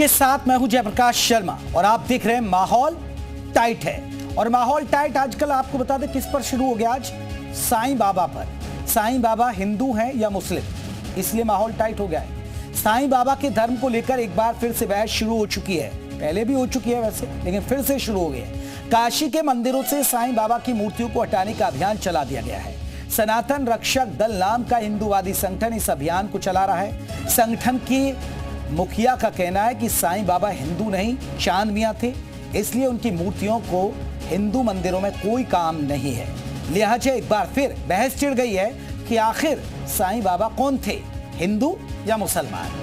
के साथ मैं हूं जयप्रकाश शर्मा और आप देख रहे हैं माहौल टाइट है। और माहौल टाइट आजकल आपको बता दें किस पर शुरू हो गया, आज साईं बाबा पर। साईं बाबा हिंदू हैं या मुस्लिम, इसलिए माहौल टाइट हो गया है। साईं बाबा के धर्म को लेकर एक बार फिर से बहस शुरू हो चुकी है, पहले भी हो चुकी है वैसे, लेकिन फिर से शुरू हो गई है। काशी के मंदिरों से साईं बाबा की मूर्तियों को हटाने का अभियान चला दिया गया है। सनातन रक्षक दल नाम का हिंदूवादी संगठन इस अभियान को चला रहा है। संगठन की मुखिया का कहना है कि साईं बाबा हिंदू नहीं चांद मियां थे, इसलिए उनकी मूर्तियों को हिंदू मंदिरों में कोई काम नहीं है। लिहाजा एक बार फिर बहस छिड़ गई है कि आखिर साईं बाबा कौन थे, हिंदू या मुसलमान।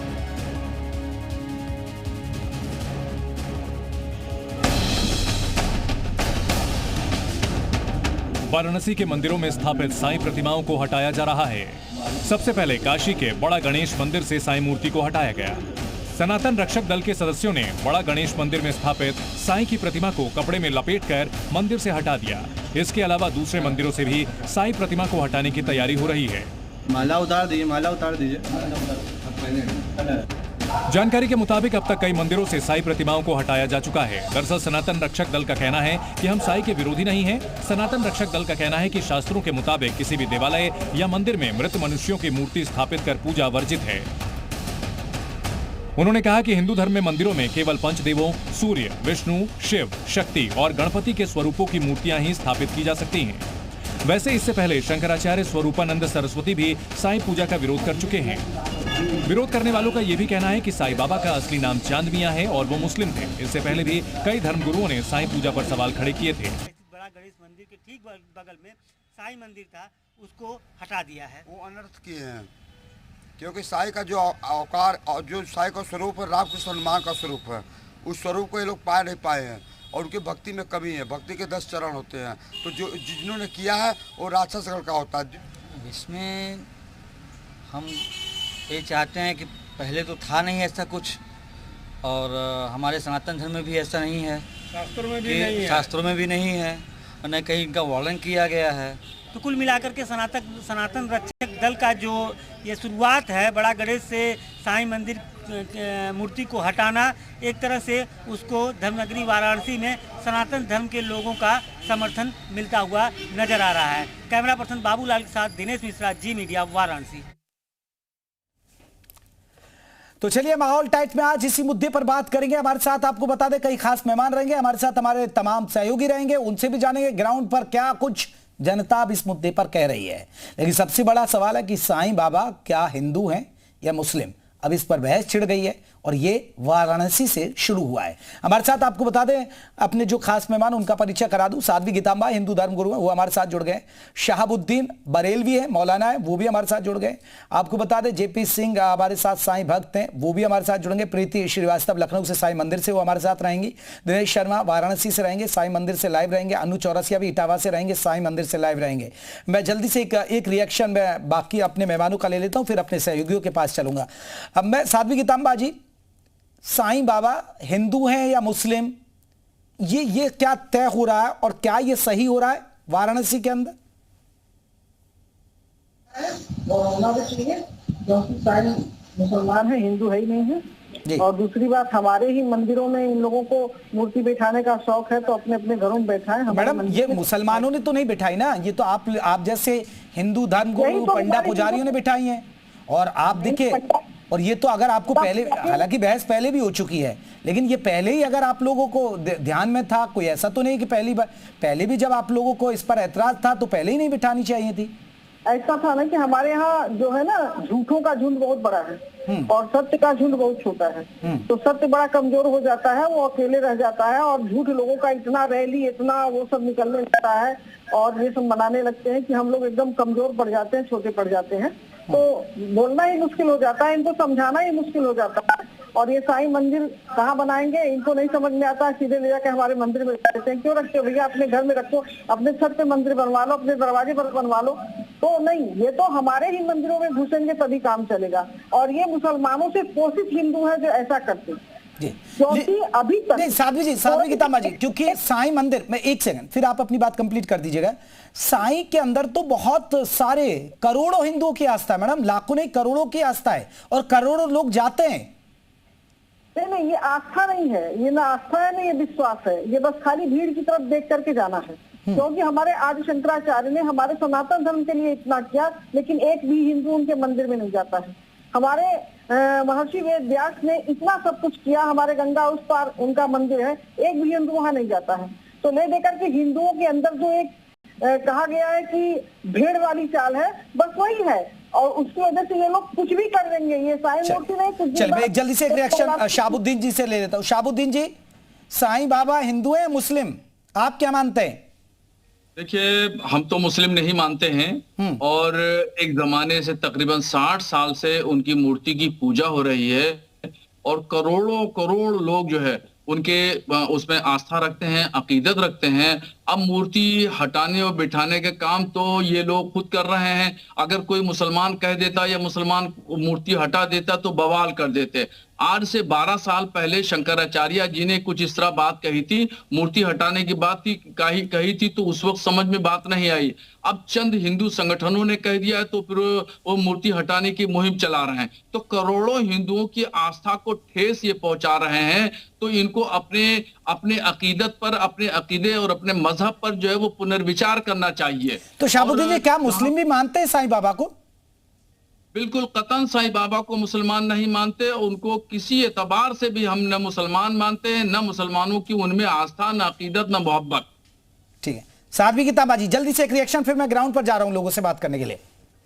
वाराणसी के मंदिरों में स्थापित साईं प्रतिमाओं को हटाया जा रहा है। सबसे पहले काशी के बड़ा गणेश मंदिर से साईं मूर्ति को हटाया गया। सनातन रक्षक दल के सदस्यों ने बड़ा गणेश मंदिर में स्थापित साईं की प्रतिमा को कपड़े में लपेटकर मंदिर से हटा दिया। इसके अलावा दूसरे मंदिरों से भी साईं प्रतिमा को हटाने की तैयारी हो रही है। माला उतार दीजिए, माला उतार दीजिए। जानकारी के मुताबिक अब तक कई मंदिरों से साईं प्रतिमाओं को हटाया जा चुका है। दरअसल सनातन रक्षक दल का कहना है कि हम साईं के विरोधी नहीं हैं। सनातन रक्षक दल का कहना है कि शास्त्रों के मुताबिक किसी भी देवालय या मंदिर में मृत मनुष्यों की मूर्ति स्थापित कर पूजा वर्जित है। उन्होंने कहा कि हिंदू धर्म में मंदिरों में केवल पंचदेवों सूर्य, विष्णु, शिव, शक्ति और गणपति के स्वरूपों की मूर्तियां ही स्थापित की जा सकती हैं। वैसे इससे पहले शंकराचार्य स्वरूपानंद सरस्वती भी साईं पूजा का विरोध कर चुके हैं। विरोध करने वालों का यह भी कहना है कि साईं बाबा का असली नाम चांद मियां है और वो मुस्लिम थे। इससे पहले भी कई धर्मगुरुओं ने साईं पूजा पर सवाल खड़े किए थे। बड़ा गणेश मंदिर के ठीक बगल में साईं मंदिर था, उसको हटा दिया है। वो अनर्थ किए हैं, क्योंकि साईं का जो अवतार और जो साईं का स्वरूप है, राम कृष्ण हनुमान का स्वरूप है, उस स्वरूप को ये लोग पा नहीं पाए हैं और उनकी भक्ति में कमी है। भक्ति के 10 चरण होते हैं, तो जो जिन्होंने किया है वो राक्षस का होता है। इसमें हम ये चाहते हैं कि पहले तो था नहीं ऐसा कुछ, और हमारे सनातन धर्म में भी ऐसा नहीं है, शास्त्रों में भी नहीं है और न कहीं इनका वर्णन किया गया है। तो कुल मिलाकर के सनातन रक्षक दल का जो ये शुरुआत है, बड़ा गणेश से साईं मंदिर मूर्ति को हटाना, एक तरह से उसको धर्मनगरी वाराणसी में सनातन धर्म के लोगों का समर्थन मिलता हुआ नजर आ रहा है। कैमरा पर्सन बाबूलाल के साथ दिनेश मिश्रा, जी मीडिया, वाराणसी। तो चलिए माहौल टाइट में आज इसी मुद्दे पर बात करेंगे। हमारे साथ आपको बता दें कई खास मेहमान रहेंगे, हमारे साथ हमारे तमाम सहयोगी रहेंगे, उनसे भी जानेंगे ग्राउंड पर क्या कुछ जनता अब इस मुद्दे पर कह रही है। लेकिन सबसे बड़ा सवाल है कि साईं बाबा क्या हिंदू हैं या मुस्लिम। अब इस पर बहस छिड़ गई है और ये वाराणसी से शुरू हुआ है। हमारे साथ आपको बता दें अपने जो खास मेहमान उनका परिचय करा दूं। साध्वी गीतांबा हिंदू धर्म गुरु है, वो हमारे साथ जुड़ गए। शहाबुद्दीन बरेलवी है, मौलाना है, वो भी हमारे साथ जुड़ गए। आपको बता दें जेपी सिंह हमारे साथ साईं भक्त हैं, वो भी हमारे साथ जुड़ेंगे। प्रीति श्रीवास्तव लखनऊ से साईं मंदिर से वो हमारे साथ रहेंगी। दिनेश शर्मा वाराणसी से रहेंगे, साईं मंदिर से लाइव रहेंगे। अनु चौरसिया भी इटावा से रहेंगे, साईं मंदिर से लाइव रहेंगे। मैं जल्दी से एक रिएक्शन में बाकी अपने मेहमानों का ले लेता हूं, फिर अपने सहयोगियों के पास चलूंगा। अब मैं साध्वी गीतांबा जी, साईं बाबा हिंदू हैं या मुस्लिम, ये क्या तय हो रहा है और क्या ये सही हो रहा है वाराणसी के अंदर? होना भी चाहिए, क्योंकि साईं मुसलमान है, हिंदू है ही नहीं है। और दूसरी बात, हमारे ही मंदिरों में इन लोगों को मूर्ति बैठाने का शौक है, तो अपने अपने घरों में बैठाएं। मैडम, ये मुसलमानों ने तो नहीं बैठाई ना, ये तो आप जैसे हिंदू धर्म गुरु पंडा पुजारियों ने बैठाई है। और आप देखिए, और ये तो अगर आपको पहले, हालांकि बहस पहले भी हो चुकी है, लेकिन ये पहले ही अगर आप लोगों को ध्यान में था, कोई ऐसा तो नहीं कि पहले भी जब आप लोगों को इस पर ऐतराज था तो पहले ही नहीं बिठानी चाहिए थी। ऐसा था ना कि हमारे यहाँ जो है ना, झूठों का झुंड बहुत बड़ा है और सत्य का झुंड बहुत छोटा है। तो सत्य बड़ा कमजोर हो जाता है, वो अकेले रह जाता है, और झूठ लोगों का इतना रैली, इतना वो सब निकलने लगता है और ये सब मनाने लगते हैं कि हम लोग एकदम कमजोर पड़ जाते हैं, छोटे पड़ जाते हैं। तो बोलना ही मुश्किल हो जाता है, इनको समझाना ही मुश्किल हो जाता है। और ये साईं मंदिर कहाँ बनाएंगे, इनको नहीं समझ में आता। सीधे ले जाके हमारे मंदिर में रखते हैं। क्यों रखते हो भैया, अपने घर में रखो, अपने छत पे मंदिर बनवा लो, अपने दरवाजे पर बनवा लो। तो नहीं, ये तो हमारे ही मंदिरों में घुसेंगे तभी काम चलेगा। और ये मुसलमानों से पोषित हिंदू है जो ऐसा करते हैं। क्योंकि अभी तक नहीं, साध्वी गीतांबा जी, क्योंकि साईं मंदिर में, एक सेकंड फिर आप अपनी बात कंप्लीट कर दीजिएगा। साईं के अंदर तो बहुत सारे करोड़ों हिंदुओं की आस्था है मैडम, लाखों नहीं करोड़ों की आस्था है और करोड़ों लोग जाते हैं। नहीं, ये आस्था नहीं है, ये ना आस्था है ना ये विश्वास है, ये बस खाली भीड़ की तरफ देख करके जाना है। क्योंकि हमारे आदि शंकराचार्य ने हमारे सनातन धर्म के लिए इतना किया, लेकिन एक भी हिंदू उनके मंदिर में नहीं जाता है। हमारे महर्षि वेद व्यास ने इतना सब कुछ किया, हमारे गंगा उस पार उनका मंदिर है, एक भी हिंदू वहां नहीं जाता है। तो ले देकर के हिंदुओं के अंदर जो एक कहा गया है कि भेड़ वाली चाल है, बस वही है, और उसकी वजह से ये लोग कुछ भी कर देंगे। ये साईं मूर्ति नहीं कुछ भी। चल मैं एक जल्दी से एक रिएक्शन शाहबुद्दीन जी से ले लेता हूँ। शाहबुद्दीन जी, साईं बाबा हिंदू है मुस्लिम, आप क्या मानते हैं? देखिए, हम तो मुस्लिम नहीं मानते हैं, और एक जमाने से तकरीबन 60 साल से उनकी मूर्ति की पूजा हो रही है, और करोड़ों करोड़ लोग जो है उनके उसमें आस्था रखते हैं, अकीदत रखते हैं। अब मूर्ति हटाने और बिठाने के काम तो ये लोग खुद कर रहे हैं। अगर कोई मुसलमान कह देता या मुसलमान मूर्ति हटा देता तो बवाल कर देते। आज से 12 साल पहले शंकराचार्य जी ने कुछ इस तरह बात कही थी, मूर्ति हटाने की बात कही थी, तो उस वक्त समझ में बात नहीं आई। अब चंद हिंदू संगठनों ने कह दिया है तो फिर वो मूर्ति हटाने की मुहिम चला रहे हैं, तो करोड़ों हिंदुओं की आस्था को ठेस ये पहुंचा रहे हैं। तो इनको अपने अकीदत पर, अपने अकीदे और अपने मजहब पर जो है वो पुनर्विचार करना चाहिए। तो शाहबुद्दीन जी, क्या मुस्लिम भी मानते हैं साईं बाबा को? बिल्कुल कतन साईं बाबा को मुसलमान नहीं मानते, उनको किसी एतबार से भी हम न मुसलमान मानते हैं, न मुसलमानों की उनमें आस्था, न अकीदत, न मोहब्बत। ठीक है, साध्वी गीता जी जल्दी से एक रिएक्शन, फिर मैं ग्राउंड पर जा रहा हूं लोगों से बात करने के लिए।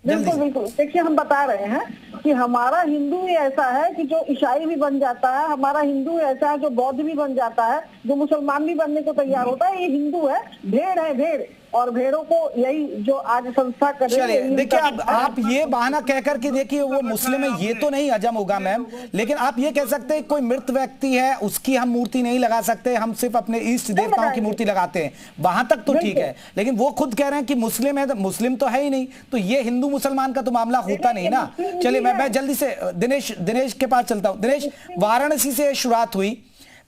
बिल्कुल बिल्कुल, देखिए हम बता रहे हैं कि हमारा हिंदू ही ऐसा है कि जो ईसाई भी बन जाता है, हमारा हिंदू ऐसा है जो बौद्ध भी बन जाता है, जो मुसलमान भी बनने को तैयार होता है। ये हिंदू है, भेड़ है भेड़, और भेड़ों को यही जो आज संस्था कर रही है। देखिए, अब आप ये बहाना कह करके देखिए वो मुस्लिम है, ये तो नहीं हजम होगा मैम, लेकिन आप ये कह सकते हैं कोई मृत व्यक्ति है उसकी हम मूर्ति नहीं लगा सकते, हम सिर्फ अपने इष्ट देवताओं की मूर्ति लगाते हैं, वहां तक तो ठीक है। लेकिन वो खुद कह रहे हैं कि मुस्लिम है, तो मुस्लिम तो है ही नहीं, तो ये हिंदू मुसलमान का तो मामला होता नहीं ना। चलिए मैं जल्दी से दिनेश के पास चलता हूं। दिनेश, वाराणसी से शुरुआत हुई,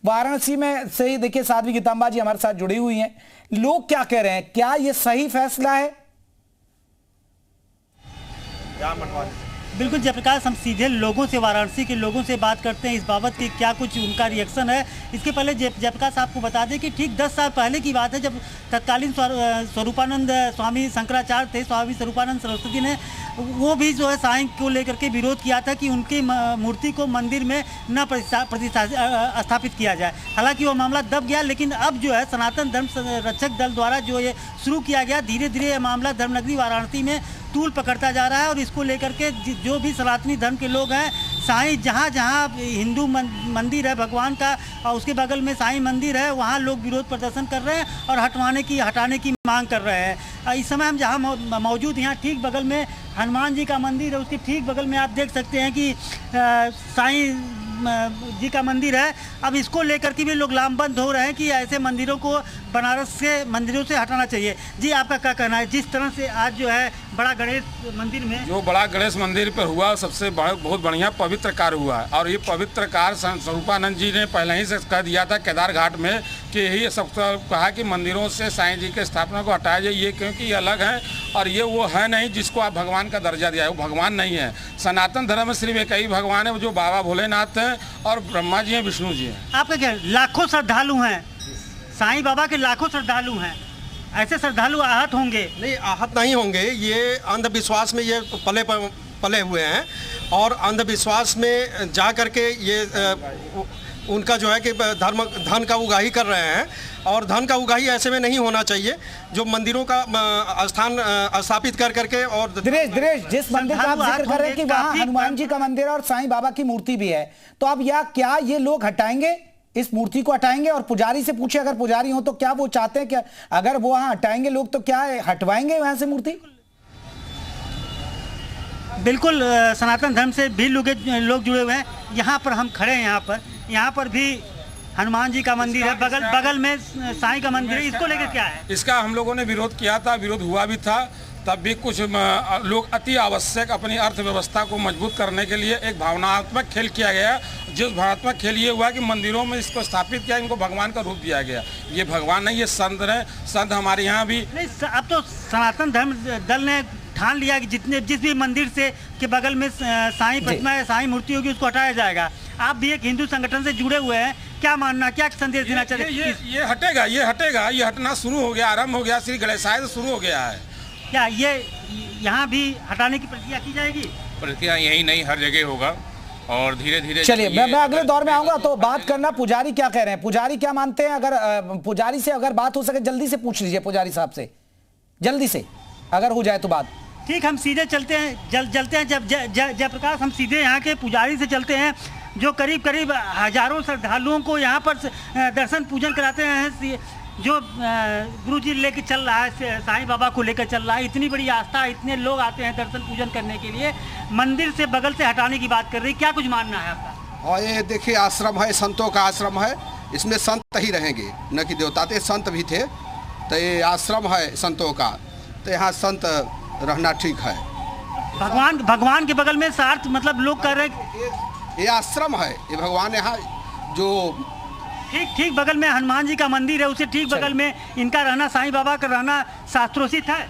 वाराणसी में से ही देखिए साध्वी गीतांबा जी हमारे साथ जुड़ी हुई हैं, लोग क्या कह रहे हैं, क्या ये सही फैसला है? बिल्कुल जयप्रकाश, हम सीधे लोगों से, वाराणसी के लोगों से बात करते हैं इस बाबत की क्या कुछ उनका रिएक्शन है। इसके पहले जयप्रकाश आपको बता दें कि ठीक 10 साल पहले की बात है, जब तत्कालीन स्वरूपानंद स्वामी शंकराचार्य थे, स्वामी स्वरूपानंद सरस्वती ने वो भी जो है साईं को लेकर के विरोध किया था कि उनकी मूर्ति को मंदिर में न स्थापित किया जाए। हालांकि वो मामला दब गया, लेकिन अब जो है सनातन धर्म रक्षक दल द्वारा जो ये शुरू किया गया, धीरे धीरे ये मामला धर्मनगरी वाराणसी में तूल पकड़ता जा रहा है। और इसको लेकर के जो भी सनातनी धर्म के लोग हैं, साईं जहाँ जहाँ हिंदू मंदिर है भगवान का और उसके बगल में साईं मंदिर है, वहाँ लोग विरोध प्रदर्शन कर रहे हैं और हटाने की मांग कर रहे हैं। इस समय हम जहाँ मौजूद यहाँ ठीक बगल में हनुमान जी का मंदिर है, उसके ठीक बगल में आप देख सकते हैं कि साईं जी का मंदिर है। अब इसको लेकर के भी लोग लामबंद हो रहे हैं कि ऐसे मंदिरों को बनारस के मंदिरों से हटाना चाहिए। जी, आपका क्या कहना है? जिस तरह से आज जो है बड़ा गणेश मंदिर में जो बड़ा गणेश मंदिर पर हुआ, सबसे बहुत बढ़िया पवित्र कार्य हुआ है। और ये पवित्र कार्य स्वरूपानंद जी ने पहले ही से कह दिया था केदार घाट में कि यही सब कहा कि मंदिरों से साईं जी के स्थापना को हटाया जाए, ये क्योंकि ये अलग है और ये वो है नहीं जिसको आप भगवान का दर्जा दिया है, वो भगवान नहीं है। सनातन धर्म में सिर्फ एक ही भगवान है, जो बाबा भोलेनाथ हैं और ब्रह्मा जी हैं, विष्णु जी हैं। आपका क्या, लाखों श्रद्धालु हैं, साईं बाबा के लाखों श्रद्धालु हैं, ऐसे श्रद्धालु आहत होंगे? नहीं, आहत नहीं होंगे, ये अंधविश्वास में ये पले हुए हैं और अंधविश्वास में जा करके ये उनका जो है कि धन का उगाही कर रहे हैं। और धन का उगाही ऐसे में नहीं होना चाहिए, जो मंदिरों का स्थान स्थापित कर करके। और दिनेश, जिस मंदिर का आप जिक्र कर रहे हैं कि वहाँ हनुमान जी का मंदिर और साईं बाबा की मूर्ति भी है, तो अब क्या ये लोग हटाएंगे, इस मूर्ति को हटाएंगे? और पुजारी से पूछे, अगर पुजारी हो तो क्या वो चाहते हैं, क्या अगर वो वहां हटाएंगे लोग तो क्या हटवाएंगे वहां से मूर्ति? बिल्कुल, सनातन धर्म से भी लोग जुड़े हुए हैं। यहाँ पर हम खड़े हैं, यहाँ पर भी हनुमान जी का मंदिर है, बगल में साईं का मंदिर है। इसको लेकर क्या है? इसका हम लोगों ने विरोध किया था, विरोध हुआ भी था, तब भी कुछ लोग अति आवश्यक अपनी अर्थव्यवस्था को मजबूत करने के लिए एक भावनात्मक खेल किया गया। जिस भावनात्मक खेल ये हुआ कि मंदिरों में इसको स्थापित किया, इनको भगवान का रूप दिया गया। ये भगवान नहीं, ये संत है। संत हमारे यहाँ भी नहीं। अब तो सनातन धर्म दल ने ठान लिया कि जिस भी मंदिर से के बगल में साईं प्रतिमा, साईं मूर्ति होगी, उसको हटाया जाएगा। आप भी एक हिंदू संगठन से जुड़े हुए हैं, क्या मानना, क्या संदेश देना चाहते हैं? ये हटेगा, ये हटना शुरू हो गया, आरंभ हो गया, श्री गणेशाय से शुरू हो गया है। क्या ये यहाँ भी हटाने की प्रक्रिया की जाएगी? प्रक्रिया यही नहीं, हर जगह होगा और धीरे धीरे। चलिए मैं अगले दौर में आऊंगा तो बात करना पुजारी क्या कह रहे हैं, पुजारी क्या मानते हैं। अगर पुजारी से अगर बात हो सके जल्दी से पूछ लीजिए, पुजारी साहब से जल्दी से अगर हो जाए तो बात। ठीक, हम सीधे चलते हैं, चलते हैं जयप्रकाश, हम सीधे यहाँ के पुजारी से चलते हैं जो करीब करीब हजारों श्रद्धालुओं को यहाँ पर दर्शन पूजन कराते हैं, जो गुरु जी लेके चल रहा है, साईं बाबा को लेकर चल रहा है। इतनी बड़ी आस्था, इतने लोग आते हैं दर्शन पूजन करने के लिए, मंदिर से बगल से हटाने की बात कर रही, क्या कुछ मानना है आपका? और ये देखिए आश्रम है, संतों का आश्रम है, इसमें संत ही रहेंगे, न कि देवता थे, संत भी थे, तो ये आश्रम है संतों का, तो यहाँ संत रहना ठीक है। भगवान के बगल में सार्थ, मतलब लोग कह रहे हैं ये आश्रम है, ये भगवान यहाँ जो ठीक बगल में हनुमान जी का मंदिर है, उसे ठीक बगल में इनका रहना, साईं बाबा का रहना शास्त्रोचित है।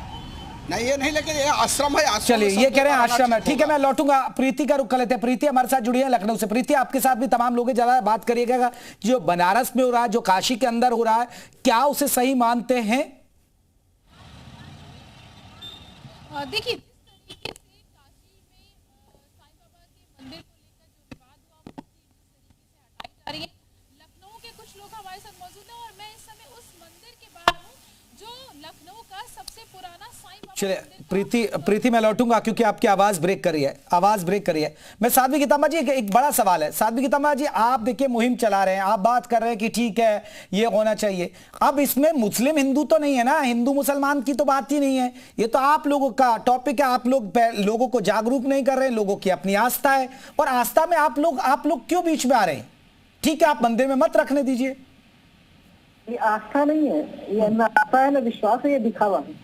नहीं ये नहीं, लेकिन ये आश्रम है। चलिए ये कह रहे हैं आश्रम है, ठीक है। मैं लौटूंगा, प्रीति का रुख कर लेते हैं। प्रीति हमारे साथ जुड़ी है लखनऊ से। प्रीति, आपके साथ भी तमाम लोग ज्यादा बात करिएगा, जो बनारस में हो रहा है, जो काशी के अंदर हो रहा है, क्या उसे सही मानते हैं? देखिए लखनऊ के कुछ लोग हमारे साथ मौजूद हैं और मैं इस समय उस मंदिर के बाहर हूँ जो लखनऊ का सबसे पुराना साईं बाबा। चलिए प्रीति मैं लौटूंगा क्योंकि आपकी आवाज ब्रेक कर रही है, आवाज ब्रेक कर रही है। मैं साध्वी गीतांबा जी, एक बड़ा सवाल है। साध्वी गीतांबा जी, आप देखिए मुहिम चला रहे हैं, आप बात कर रहे हैं कि ठीक है ये होना चाहिए, अब इसमें मुस्लिम हिंदू तो नहीं है ना, हिंदू मुसलमान की तो बात ही नहीं है, ये तो आप लोगों का टॉपिक है। आप लोग लोगों को जागरूक नहीं कर रहे हैं, लोगों की अपनी आस्था है, और आस्था में आप लोग क्यों बीच में आ रहे हैं? ठीक है, आप मंदिर में मत रखने दीजिए। ये आस्था नहीं है, ये न आस्था है न विश्वास है, ये दिखावा है।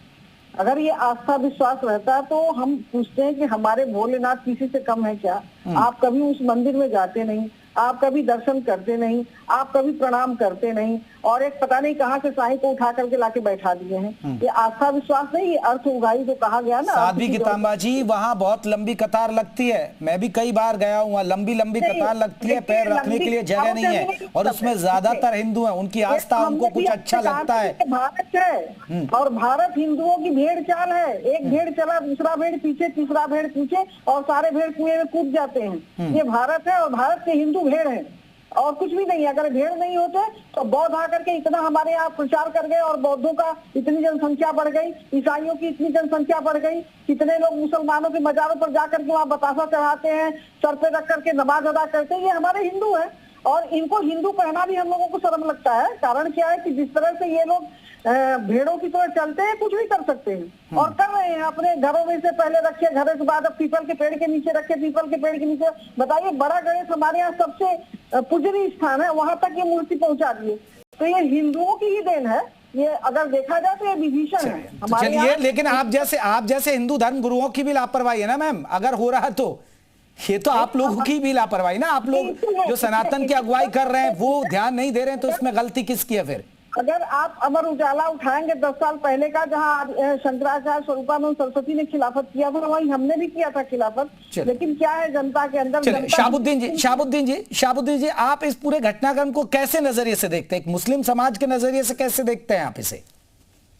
अगर ये आस्था विश्वास रहता तो हम पूछते हैं कि हमारे भोलेनाथ किसी से कम है क्या? आप कभी उस मंदिर में जाते नहीं, आप कभी दर्शन करते नहीं, आप कभी प्रणाम करते नहीं, और एक पता नहीं कहां से साईं को उठा करके लाके बैठा दिए हैं। ये आस्था विश्वास नहीं, ये अर्थ उगाई जो कहा गया ना। साध्वी गीतांबा जी, वहाँ बहुत लंबी कतार लगती है, मैं भी कई बार गया हूँ, लंबी कतार लगती है, पैर रखने के लिए जगह नहीं है, और उसमें ज्यादातर हिंदू हैं, उनकी आस्था हमको कुछ अच्छा लगता है। भारत है और भारत हिंदुओं की भेड़ चाल है, एक भेड़ चला, दूसरा भेड़ पीछे, तीसरा भेड़ पीछे, और सारे भेड़ कुएं में कूद जाते हैं। ये भारत है और भारत के हिंदू भेड़ है और कुछ भी नहीं। अगर भेड़ नहीं होते तो बौद्ध आकर के इतना हमारे यहाँ प्रचार कर गए और बौद्धों का इतनी जनसंख्या बढ़ गई, ईसाइयों की इतनी जनसंख्या बढ़ गई, कितने लोग मुसलमानों के मजारों पर जाकर के वहाँ बतासा चढ़ाते हैं, सर पे रख करके नमाज अदा करते हैं। ये हमारे हिंदू हैं और इनको हिंदू कहना भी हम लोगों को शर्म लगता है। कारण क्या है कि जिस तरह से ये लोग भेड़ों की तरह चलते हैं, कुछ भी कर सकते हैं और कर रहे हैं। अपने घरों में से पहले रखे, घर के बाद अब पीपल के पेड़ के नीचे रखे, पीपल के पेड़ के नीचे। बताइए, बड़ा गणेश हमारे यहाँ सबसे पूजनीय स्थान है, वहां तक ये मूर्ति पहुंचा दिए। तो ये हिंदुओं की ही देन है, ये अगर देखा जाए तो ये विभीषण है हमारे यहाँ। लेकिन आप जैसे हिंदू धर्म गुरुओं की भी लापरवाही है ना मैम, अगर हो रहा है तो ये तो आप लोगों की भी लापरवाही ना। आप लोग जो सनातन की अगुवाई कर रहे हैं वो ध्यान नहीं दे रहे हैं, तो इसमें गलती किसकी है फिर? अगर आप अमर उजाला उठाएंगे 10 साल पहले का, जहां शंकराचार्य स्वरूपानंद सरस्वती ने खिलाफत किया था, वहीं हमने भी किया था खिलाफत। लेकिन क्या है, जनता के अंदर। शाहबुद्दीन जी, आप इस पूरे घटनाक्रम को कैसे नजरिए से देखते हैं? एक मुस्लिम समाज के नजरिए से कैसे देखते हैं आप इसे?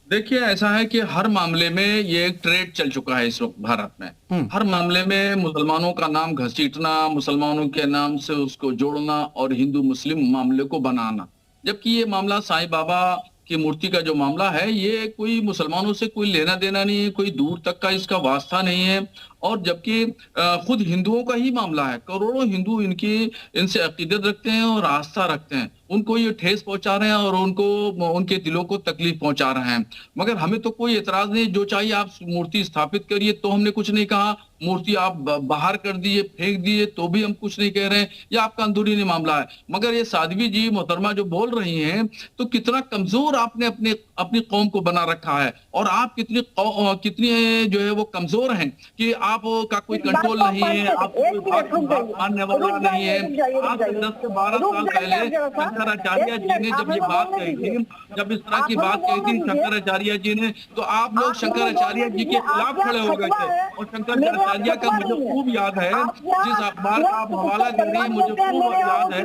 देखिए, ऐसा है कि हर मामले में ये एक ट्रेड चल चुका है इस वक्त भारत में। हर मामले में मुसलमानों का नाम घसीटना, मुसलमानों के नाम से उसको जोड़ना और हिंदू मुस्लिम मामले को बनाना। जबकि ये मामला साईं बाबा की मूर्ति का जो मामला है, ये कोई मुसलमानों से कोई लेना देना नहीं है, कोई दूर तक का इसका वास्ता नहीं है, और जबकि खुद हिंदुओं का ही मामला है। करोड़ों हिंदू इनसे अकीदत रखते हैं और आस्था रखते हैं, उनको ये ठेस पहुंचा रहे हैं और उनके दिलों को तकलीफ पहुंचा रहे हैं। मगर हमें तो कोई एतराज नहीं, जो चाहिए आप मूर्ति स्थापित करिए, तो हमने कुछ नहीं कहा। मूर्ति आप बाहर कर दिए, फेंक दिए, तो भी हम कुछ नहीं कह रहे हैं, ये आपका अंदरूनी मामला है। मगर ये साध्वी जी मोहतरमा जो बोल रही हैं, तो कितना कमजोर आपने अपनी कौम को बना रखा है, और आप कितनी जो है वो कमजोर हैं कि आपका कोई कंट्रोल नहीं है, आपको मानने वाला नहीं है। आज से 10 से 12 साल पहले शंकराचार्य जी ने जब ये बात कही थी, जब इस तरह की बात कही थी शंकराचार्य जी ने, तो आप लोग शंकराचार्य जी के खिलाफ खड़े हो गए थे। और शंकराचार्य का मुझे खूब याद है, जिस अखबार का आप हवाला दे रही है मुझे खूब याद है,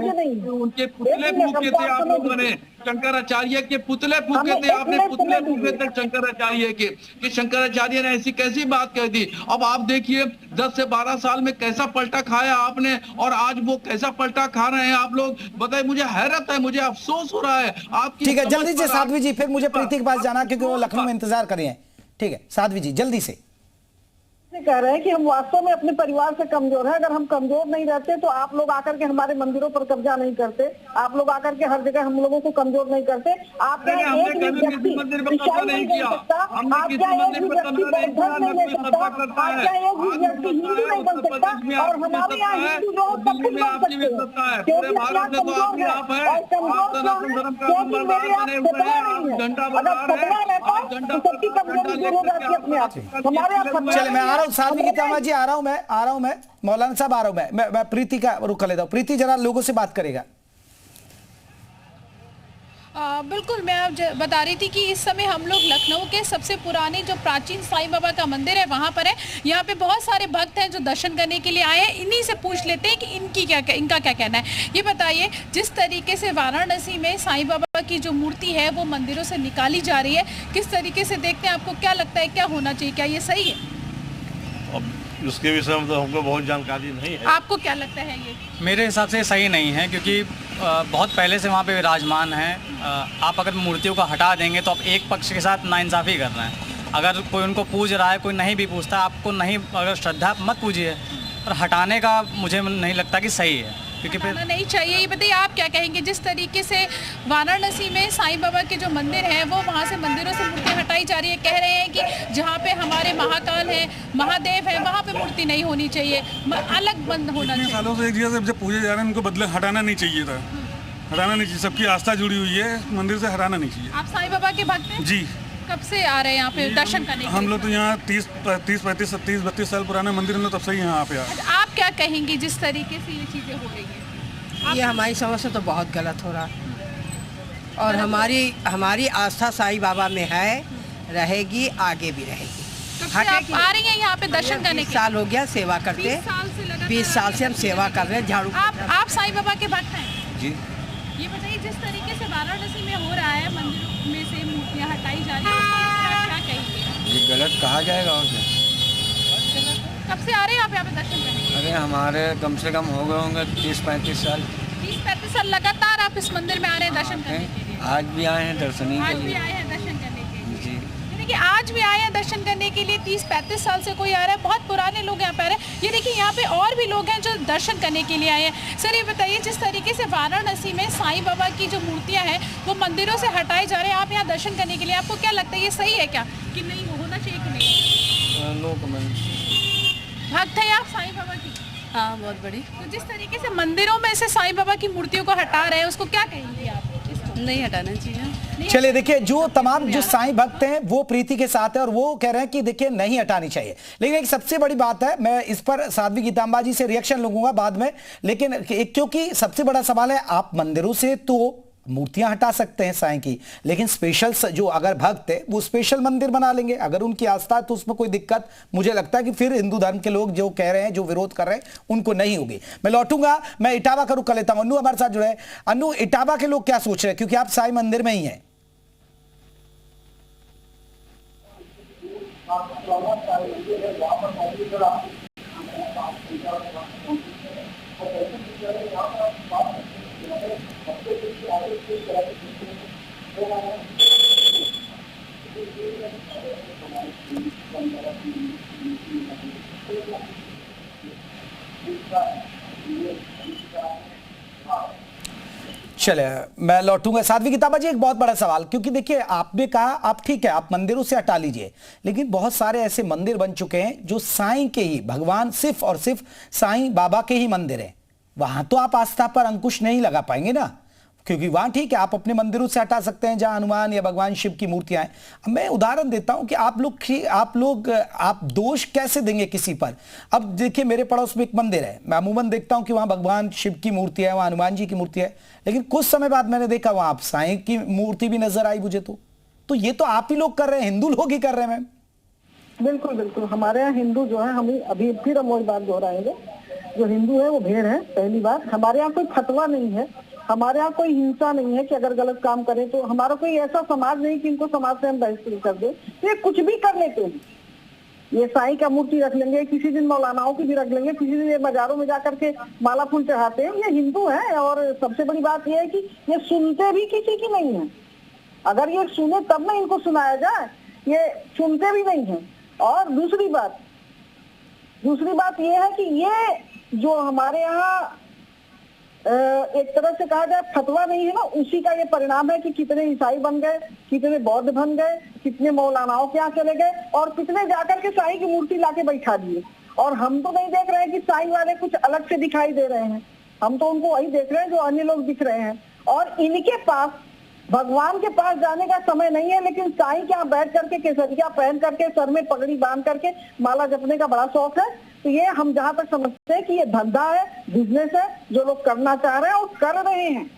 उनके पुतले फूके थे आप लोगों ने, शंकराचार्य के पुतले फूके थे आपने, पुतले फूके थे शंकराचार्य के, कि शंकराचार्य ने ऐसी कैसी बात कह दी। अब आप देखिए 10 से 12 साल में कैसा पलटा खाया आपने, और आज वो कैसा पलटा खा रहे हैं आप लोग। बताइए, मुझे हैरत है, मुझे अफसोस हो रहा है आपकी। ठीक है, जल्दी से साध्वी जी, फिर मुझे प्रीति के पास जाना क्योंकि वो लखनऊ में इंतजार कर रही हैं। ठीक है साध्वी जी, जल्दी से। कह रहे हैं कि हम वास्तव में अपने परिवार से कमजोर हैं। अगर हम कमजोर नहीं रहते तो आप लोग आकर के हमारे मंदिरों पर कब्जा नहीं करते, आप लोग आकर के हर जगह हम लोगों को कमजोर नहीं करते। आप क्या एक भी व्यक्ति ईसाई नहीं बन सकता, आप क्या एक भी व्यक्ति बौद्ध धर्म नहीं ले सकता, आप क्या एक भी व्यक्ति हिंदू नहीं बन सकता। और हमारे यहाँ हिंदू लोग सब कुछ बन सकते हैं, क्योंकि अपना कमजोर है और कमजोर क्योंकि मेरे यहाँ सपना नहीं है। अगर सपना रहता तो सबकी कमजोरी दूर हो जाती है अपने आप। हमारे यहाँ चले, मैं आ रहा हूँ साध्वी गीतामा जी, आ रहा हूं मैं मौलाना साहब आ रहा हूं मैं प्रीति का रुख कर लेता हूं। प्रीति जरा लोगों से बात करेगा। बिल्कुल, मैं आप बता रही थी कि इस समय हम लोग लखनऊ के सबसे पुराने जो प्राचीन साईं बाबा का मंदिर है वहाँ पर है। यहाँ पे बहुत सारे भक्त हैं जो दर्शन करने के लिए आए हैं। इन्हीं से पूछ लेते हैं कि इनका क्या कहना है। ये बताइए, जिस तरीके से वाराणसी में साईं बाबा की जो मूर्ति है वो मंदिरों से निकाली जा रही है, किस तरीके से देखते हैं, आपको क्या लगता है क्या होना चाहिए, क्या ये सही है? उसके विषय में तो हमको बहुत जानकारी नहीं है। आपको क्या लगता है ये? मेरे हिसाब से सही नहीं है, क्योंकि बहुत पहले से वहाँ पे विराजमान है। आप अगर मूर्तियों को हटा देंगे तो आप एक पक्ष के साथ नाइंसाफ़ी कर रहे हैं। अगर कोई उनको पूज रहा है, कोई नहीं भी पूछता, आपको नहीं अगर श्रद्धा मत पूजिए, और हटाने का मुझे नहीं लगता कि सही है, क्योंकि फिर नहीं चाहिए। ये बताइए आप क्या कहेंगे, जिस तरीके से वाराणसी में साईं बाबा के जो मंदिर है वो वहाँ से मंदिरों से मूर्तियाँ हटाई जा रही है, कह रहे हैं कि जहाँ पे हमारे महाकाल हैं, महादेव हैं, वहाँ पे मूर्ति नहीं होनी चाहिए, अलग बंद होना चाहिए। सालों से एक जगह से जब पूजे जा रहे हैं उनको बदले हटाना नहीं चाहिए था, हटाना नहीं चाहिए। सबकी आस्था जुड़ी हुई है, मंदिर से हटाना नहीं चाहिए। आप साईं बाबा के भक्त हैं? जी। कब से आ रहे हैं यहाँ पे दर्शन करने? हम लोग तो यहाँ 30, 35, 30, 32 साल पुराने मंदिर में तब से ही यहाँ पे आए। आप क्या कहेंगी जिस तरीके से ये चीज़ें हो रही है? ये हमारी समझ से तो बहुत गलत हो रहा है, और हमारी आस्था साईं बाबा में है, रहेगी, आगे भी रहेगी। आप आ रही हैं यहाँ पे दर्शन करने? 20 साल हो गया सेवा करते, 20 साल से हम सेवा कर रहे हैं। झाड़ू। आप साईं बाबा के भक्त हैं? जी। ये बताइए, जिस तरीके से वाराणसी में हो रहा है, मंदिरों में से मूर्तियाँ हटाई जा रही है, क्या कहेंगे? ये गलत कहा जाएगा और क्या? कब से आ रहे हैं आप यहाँ पे दर्शन करने? अरे हमारे कम से कम हो गए होंगे 30-35 साल। 30-35 साल लगातार आप इस मंदिर में आ रहे हैं दर्शन करने के लिए? आज भी आए हैं दर्शन के लिए। आज भी आए हैं दर्शन करने के लिए? जी। यानी कि आज भी आए हैं दर्शन करने के लिए। 30-35 साल से कोई आ रहा है, बहुत पुराने लोग यहाँ पे आ रहे हैं। ये देखिए, यहाँ पे और भी लोग हैं जो दर्शन करने के लिए आए हैं। सर ये बताइए, जिस तरीके से वाराणसी में साईं बाबा की जो मूर्तियाँ हैं वो मंदिरों से हटाए जा रहे हैं, आप यहाँ दर्शन करने के लिए, आपको क्या लगता है ये सही है क्या, कि नहीं होना चाहिए कि नहीं? No comment. भक्त है आप साईं बाबा की? हाँ, बहुत बड़ी। तो जिस तरीके से मंदिरों में से साईं बाबा की मूर्तियों को हटा रहे हैं, उसको क्या कहेंगे आप? नहीं हटाना चाहिए। चलिए देखिए, जो तमाम जो साईं भक्त हैं वो प्रीति के साथ है और वो कह रहे हैं कि देखिए नहीं हटानी चाहिए। लेकिन एक सबसे बड़ी बात है, मैं इस पर साध्वी गीतामा जी से रिएक्शन लूंगा बाद में, लेकिन क्योंकि सबसे बड़ा सवाल है, आप मंदिरों से तो मूर्तियां हटा सकते हैं साईं की, लेकिन स्पेशल जो अगर भक्त है वो स्पेशल मंदिर बना लेंगे, अगर उनकी आस्था है तो उसमें कोई दिक्कत मुझे लगता है कि फिर हिंदू धर्म के लोग जो कह रहे हैं, जो विरोध कर रहे हैं, उनको नहीं होगी। मैं लौटूंगा, मैं इटावा का रुख कर लेता हूं। अन्नू हमारे साथ जुड़े हैं। अन्नू, इटावा के लोग क्या सोच रहे हैं, क्योंकि आप साईं मंदिर में ही हैं? चले, मैं लौटूंगा। साध्वी गीतामा जी, एक बहुत बड़ा सवाल, क्योंकि देखिए आपने कहा आप ठीक है आप मंदिरों से हटा लीजिए, लेकिन बहुत सारे ऐसे मंदिर बन चुके हैं जो साईं के ही, भगवान सिर्फ और सिर्फ साईं बाबा के ही मंदिर हैं, वहां तो आप आस्था पर अंकुश नहीं लगा पाएंगे ना। क्योंकि वहां ठीक है, आप अपने मंदिरों से हटा सकते हैं जहां हनुमान या भगवान शिव की मूर्तियां हैं। अब मैं उदाहरण देता हूं कि आप दोष कैसे देंगे किसी पर। अब देखिए, मेरे पड़ोस में एक मंदिर है, मैं अमूमन देखता हूं कि वहां भगवान शिव की मूर्ति है, वहां हनुमान जी की मूर्ति है, लेकिन कुछ समय बाद मैंने देखा वहां आप साईं की मूर्ति भी नजर आई मुझे। तो ये तो आप ही लोग कर रहे हैं, हिंदू लोग ही कर रहे हैं मैम। बिल्कुल बिल्कुल, हमारे यहाँ हिंदू जो है, हम अभी फिर हम वही बात दोहराएंगे, जो हिंदू है वो भेड़ है। पहली बात, हमारे यहाँ कोई फतवा नहीं है, हमारे यहाँ कोई हिंसा नहीं है कि अगर गलत काम करें तो हमारा कोई ऐसा समाज नहीं कि इनको समाज से हम बहिष्कृत कर दे। ये कुछ भी कर लेते हैं, ये साईं का मूर्ति रख लेंगे, किसी दिन मौलानाओं की भी रख लेंगे, किसी दिन ये बाजारों में जाकर के माला फूल चढ़ाते हैं। ये हिंदू है, और सबसे बड़ी बात ये है कि ये सुनते भी किसी की नहीं है। अगर ये सुने तब ना इनको सुनाया जाए, ये सुनते भी नहीं है। और दूसरी बात ये है कि ये जो हमारे यहाँ एक तरह से कहा जाए फतवा नहीं है ना, उसी का ये परिणाम है कि कितने ईसाई बन गए, कितने बौद्ध बन गए, कितने मौलानाओं के यहाँ चले गए, और कितने जाकर के साईं की मूर्ति लाके बैठा दिए। और हम तो नहीं देख रहे हैं कि साईं वाले कुछ अलग से दिखाई दे रहे हैं, हम तो उनको वही देख रहे हैं जो अन्य लोग दिख रहे हैं। और इनके पास भगवान के पास जाने का समय नहीं है, लेकिन साईं के यहाँ बैठ करके केसरिया पहन करके सर में पगड़ी बांध करके माला जपने का बड़ा शौक है। तो ये हम जहाँ तक समझते हैं कि ये धंधा है, बिजनेस है, जो लोग करना चाह रहे हैं और कर रहे हैं।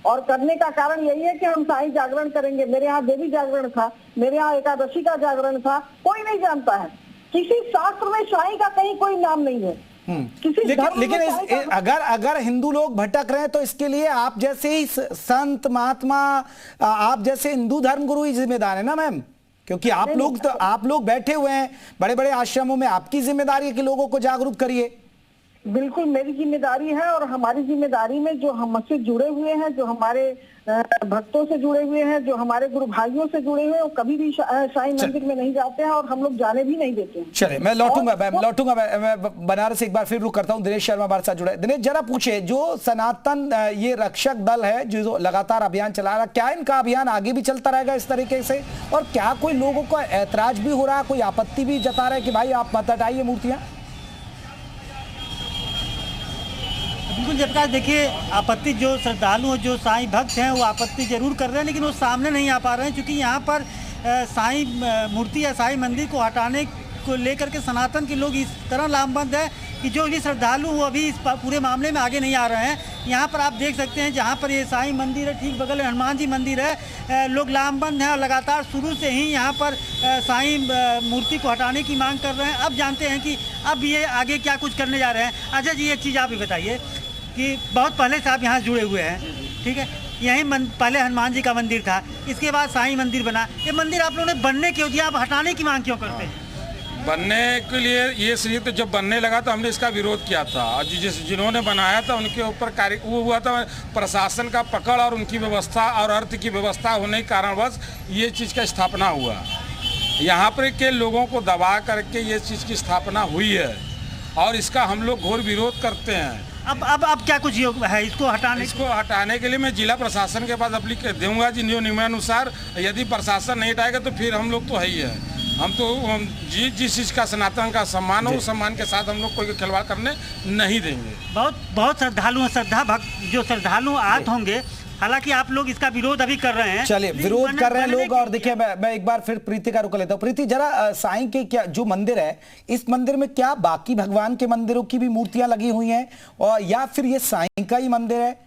और करने का कारण यही है कि हम साईं जागरण करेंगे। मेरे यहाँ देवी जागरण था, मेरे यहाँ एकादशी का जागरण था, कोई नहीं जानता है, किसी शास्त्र में साईं का कहीं कोई नाम नहीं है। लेकिन अगर हिंदू लोग भटक रहे हैं तो इसके लिए आप जैसे ही संत महात्मा, आप जैसे हिंदू धर्म गुरु ही जिम्मेदार है ना मैम, क्योंकि आप लोग बैठे हुए हैं बड़े बड़े आश्रमों में, आपकी जिम्मेदारी है कि लोगों को जागरूक करिए। बिल्कुल मेरी जिम्मेदारी है, और हमारी जिम्मेदारी में जो हमसे जुड़े हुए हैं, जो हमारे भक्तों से जुड़े हुए हैं, जो हमारे गुरु भाइयों से जुड़े हुए हैं, वो कभी भी साईं मंदिर में नहीं जाते हैं, और हम लोग जाने भी नहीं देते हैं। चलिए, मैं लौटूंगा मैं बनारस एक बार फिर रुक करता हूं। दिनेश शर्मा हमारे साथ जुड़े। दिनेश, जरा पूछे, जो सनातन ये रक्षक दल है जो लगातार अभियान चला रहा है, क्या इनका अभियान आगे भी चलता रहेगा इस तरीके से? और क्या कोई लोगों का ऐतराज भी हो रहा है, कोई आपत्ति भी जता रहा है कि भाई आप मत हटाइए मूर्तियां? बिल्कुल जयप्रकाश, देखिए आपत्ति जो श्रद्धालु जो साईं भक्त हैं वो आपत्ति जरूर कर रहे हैं, लेकिन वो सामने नहीं आ पा रहे हैं, क्योंकि यहाँ पर साईं मूर्ति या साईं मंदिर को हटाने को लेकर के सनातन के लोग इस तरह लामबंद है कि जो भी श्रद्धालु वो अभी इस पूरे मामले में आगे नहीं आ रहे हैं। यहाँ पर आप देख सकते हैं, जहाँ पर ये साईं मंदिर है, ठीक बगल में हनुमान जी मंदिर है, लोग लामबंद हैं और लगातार शुरू से ही यहाँ पर साईं मूर्ति को हटाने की मांग कर रहे हैं। अब जानते हैं कि अब ये आगे क्या कुछ करने जा रहे हैं। अच्छा जी, एक चीज़ आप भी बताइए कि बहुत पहले से आप यहाँ जुड़े हुए हैं, ठीक है, यहीं पहले हनुमान जी का मंदिर था, इसके बाद साईं मंदिर बना, ये मंदिर आप लोगों ने बनने क्यों दिया, आप हटाने की मांग क्यों करते हैं? बनने के लिए ये श्री तो जब बनने लगा तो हमने इसका विरोध किया था, और जिन्होंने बनाया था उनके ऊपर कार्य वो हुआ था, प्रशासन का पकड़ और उनकी व्यवस्था और अर्थ की व्यवस्था होने के कारणवश ये चीज़ का स्थापना हुआ। यहाँ पर के लोगों को दबा करके ये चीज़ की स्थापना हुई है, और इसका हम लोग घोर विरोध करते हैं। अब क्या कुछ है इसको हटाने के लिए मैं जिला प्रशासन के पास एप्लीकेशन दूंगा जी, नियमानुसार। यदि प्रशासन नहीं हटाएगा तो फिर हम लोग तो है ही है, हम तो जिस चीज़ का सनातन का सम्मान हो उस सम्मान के साथ हम लोग कोई खिलवाड़ करने नहीं देंगे। बहुत श्रद्धालु श्रद्धा भक्त जो श्रद्धालु आत होंगे, हालांकि आप लोग इसका विरोध अभी कर रहे हैं। चलिए, विरोध कर रहे हैं लोग। और देखिए, मैं एक बार फिर प्रीति का रुक लेता हूँ। प्रीति, जरा साईं के क्या जो मंदिर है, इस मंदिर में क्या बाकी भगवान के मंदिरों की भी मूर्तियां लगी हुई हैं, और या फिर ये साईं का ही मंदिर है?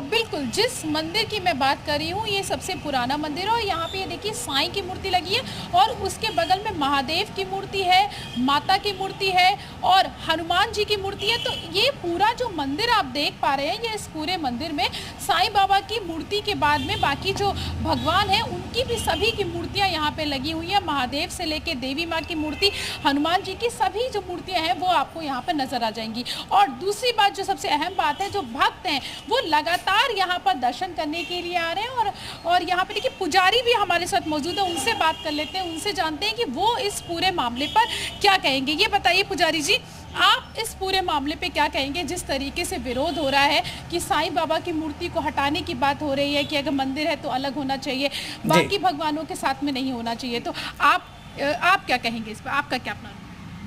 बिल्कुल, जिस मंदिर की मैं बात कर रही हूँ ये सबसे पुराना मंदिर है, और यहाँ पे ये देखिए साईं की मूर्ति लगी है, और उसके बगल में महादेव की मूर्ति है, माता की मूर्ति है और हनुमान जी की मूर्ति है। तो ये पूरा जो मंदिर आप देख पा रहे हैं, ये इस पूरे मंदिर में साईं बाबा की मूर्ति के बाद में बाकी जो भगवान हैं उनकी भी सभी की मूर्तियाँ यहाँ पे लगी हुई है। महादेव से लेके देवी माँ की मूर्ति, हनुमान जी की सभी जो मूर्तियाँ हैं वो आपको यहाँ पर नजर आ जाएंगी। और दूसरी बात जो सबसे अहम बात है, जो भक्त हैं वो लगातार यहाँ पर दर्शन करने के लिए आ रहे हैं, और यहाँ पे देखिए पुजारी भी हमारे साथ मौजूद है, उनसे बात कर लेते हैं, उनसे जानते हैं कि वो इस पूरे मामले पर क्या कहेंगे। ये बताइए पुजारी जी, आप इस पूरे मामले पे क्या कहेंगे? जिस तरीके से विरोध हो रहा है कि साईं बाबा की मूर्ति को हटाने की बात हो रही है कि अगर मंदिर है तो अलग होना चाहिए, बाकी भगवानों के साथ में नहीं होना चाहिए, तो आप क्या कहेंगे इस पर? आपका क्या प्लान?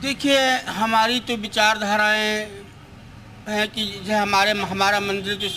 देखिए, हमारी तो विचारधाराएं है कि जैसे हमारा मंदिर जो